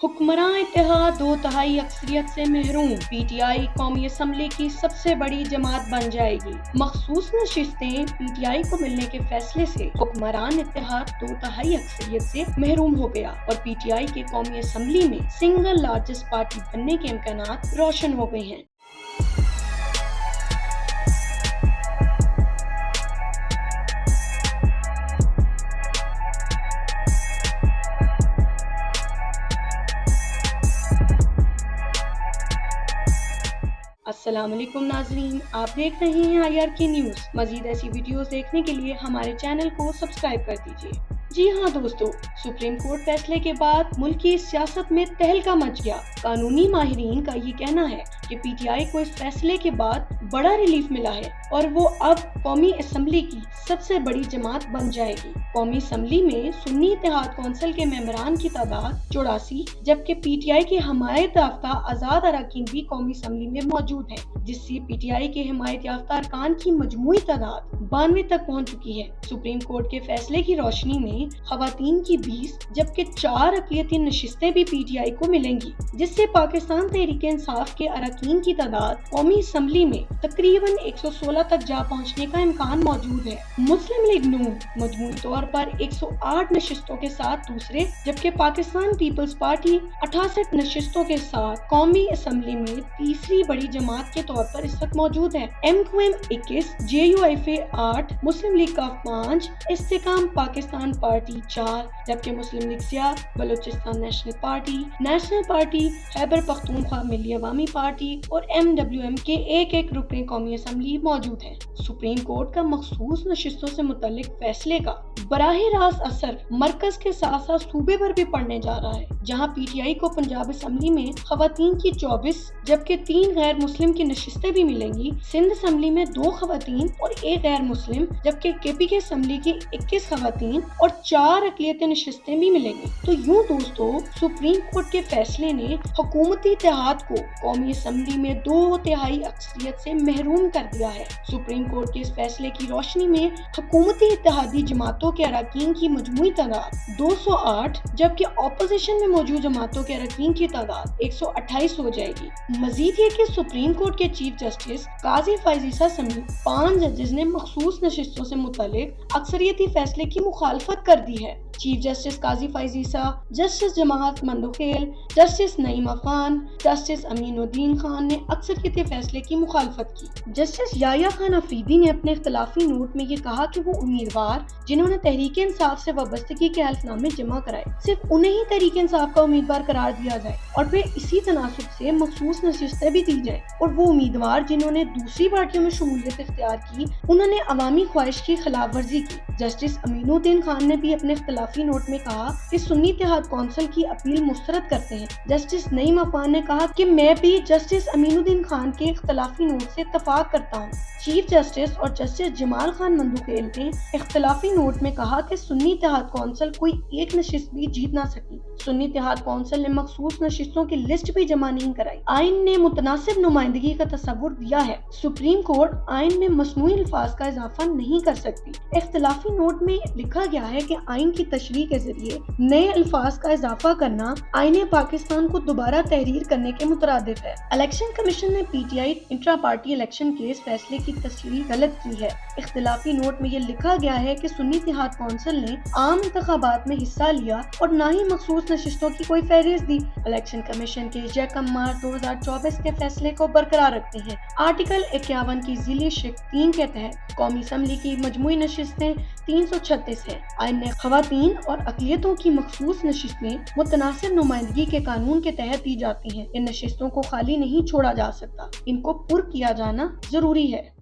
हुक्मरान इत्तेहाद दो तिहाई अक्सरियत से महरूम, पीटीआई कौमी असम्बली की सबसे बड़ी जमात बन जाएगी। मखसूस नशिस्तें पीटीआई को मिलने के फैसले से हुक्मरान इत्तेहाद दो तिहाई अक्सरियत से महरूम हो गया और पीटीआई के कौमी असम्बली में सिंगल लार्जेस्ट पार्टी बनने के इम्कानात रोशन हो गए हैं। अस्सलाम वालेकुम नाजरीन, आप देख रहे हैं IRK न्यूज़। मजीद ऐसी वीडियोस देखने के लिए हमारे चैनल को सब्सक्राइब कर दीजिए। जी हाँ दोस्तों, सुप्रीम कोर्ट फैसले के बाद मुल्क की सियासत में तहलका मच गया। कानूनी माहिरीन का ये कहना है कि पीटीआई को इस फैसले के बाद बड़ा रिलीफ मिला है और वो अब कौमी असम्बली की सबसे बड़ी जमात बन जाएगी। कौमी असम्बली में सुन्नी इत्तेहाद कौंसिल के मेंबरान की तादाद 84, जबकि पीटीआई के हमायत याफ्ता आजाद अरकान भी कौमी असम्बली में मौजूद हैं, जिससे पीटीआई के हमायत याफ्ता अरकान की मजमूई तादाद 92 तक पहुँच चुकी है। सुप्रीम कोर्ट के फैसले की रोशनी में खवातीन की 20 जबकि 4 अक़लियती नशिस्तें भी पीटीआई को मिलेंगी, जिससे पाकिस्तान तहरीक इंसाफ के अरकान की तादाद कौमी असम्बली में तकरीबन 116 तक जा पहुँचने का इम्कान मौजूद है। मुस्लिम लीग नून मजमूई तौर पर 108 नशिस्तों के साथ दूसरे, जबकि पाकिस्तान पीपल्स पार्टी 68 नशिस्तों के साथ कौमी असम्बली में तीसरी बड़ी जमात के तौर पर इस वक्त मौजूद है। MQM 21, JUIFA 8, मुस्लिम लीग का 5, इस्तेकाम पाकिस्तान पार्टी 4, जबकि मुस्लिम लीग सियाह, Balochistan national party, Khyber Pakhtunkhwa Milli Awami party और MWM के एक रुकने कौमी असम्बली मौजूद है। सुप्रीम कोर्ट का मखसूस नशिस्तों से मुतल्लिक फैसले का बराह रास्त असर मरकज के साथ साथ सूबे पर भी पड़ने जा रहा है, जहाँ पीटीआई को पंजाब असम्बली में खवातीन की 24 जबकि 3 गैर मुस्लिम की नशिस्तें भी मिलेंगी। सिंध असम्बली में 2 खवातीन और 1 गैर मुस्लिम, जबकि KPK असम्बली की 21 खवातीन और 4 अक़लियती नशिस्तें भी मिलेंगी। तो यूँ दोस्तों, सुप्रीम कोर्ट के फैसले ने हुकूमती इत्तेहाद को कौमी असम्बली में 2 तिहाई अक्सरियत से महरूम कर दिया है। सुप्रीम कोर्ट के इस फैसले की रोशनी में हुकूमती इत्तेहादी जमातों के अरकान की मजमूई तादाद 208 जबकि अपोजिशन में मौजूद जमातों के अरकान की तादाद 128 हो जाएगी। मजीद ये कि सुप्रीम कोर्ट के चीफ जस्टिस काजी फायजीसा समेत 5 जजेस ने मखसूस नशिस्तों से मुतालिक अक्सरियती फैसले की मुखालफत कर दी है। चीफ जस्टिस काजी फायजीसा, जस्टिस जमात मंदुखेल, जस्टिस नईम अफगान, जस्टिस अमीनुद्दीन खान ने अक्सरियती फैसले की मुखालफत की। जस्टिस याया खान अफरीदी ने अपने इख्तिलाफी नोट में ये कहा कि वो उम्मीदवार जिन्होंने तहरीक इंसाफ से वाबस्तगी के हल्फनामे जमा कराए, सिर्फ उन्हें ही तहरीक इंसाफ का उम्मीदवार करार दिया जाए और फिर इसी तनासुब से मखसूस नशिस्तें भी दी जाए, और वो उम्मीदवार जिन्होंने दूसरी पार्टियों में शमूलियत इख्तियार की, उन्होंने अवामी ख्वाहिश की खिलाफ वर्जी की। जस्टिस अमीनुद्दीन खान ने भी अपने इख्तिलाफी नोट में कहा कि सुन्नी इत्तेहाद कौंसिल की अपील मुस्तरद करते हैं। जस्टिस नईम अफगान ने कहा कि मैं भी जस्टिस अमीनुद्दीन खान के इख्तिलाफी नोट से इत्तफाक करता हूँ। चीफ जस्टिस और जस्टिस जमाल खान मंदुखेल ने इख्तिलाफी नोट में कहा कि सुन्नी इत्तेहाद कौंसिल कोई एक नशिस्त भी जीत ना सकी। सुन्नी इत्तेहाद कौंसिल ने मखसूस नशिस्तों की लिस्ट भी जमा नहीं कराई। आइन ने मुतनासिब नुमाइंदगी का तस्वुर दिया है। सुप्रीम कोर्ट आइन में मसनूई अल्फाज का इजाफा नहीं कर सकती। इख्तिलाफी नोट में लिखा गया है कि आइन की तशरीह के जरिए नए अल्फाज का इजाफा करना आइन पाकिस्तान को दोबारा तहरीर करने के मुतरादिफ है। इलेक्शन कमीशन ने पीटीआई इंट्रा पार्टी इलेक्शन के इस फैसले की तशरीह गलत की है। इख्तिलाफी नोट में ये लिखा गया है कि सुन्नी इत्तेहाद कौंसिल ने आम इंतखाबात में हिस्सा लिया और न ही मखसूस नशिस्तों की कोई फहरिस्त दी। इलेक्शन कमीशन के 1 मार्च 2024 के फैसले को बरकरार रखते हैं। आर्टिकल 51 की ज़िली शिक 3 के तहत कौमी असम्बली की मजमूई नशिस्तें 336 है। आइन ने खवातीन और अक़लियतों की मखसूस नशिस्तें मुतनासिब नुमाइंदगी के कानून के तहत दी जाती हैं। इन नशिस्तों को खाली नहीं छोड़ा जा सकता, इनको पुर किया जाना जरूरी है।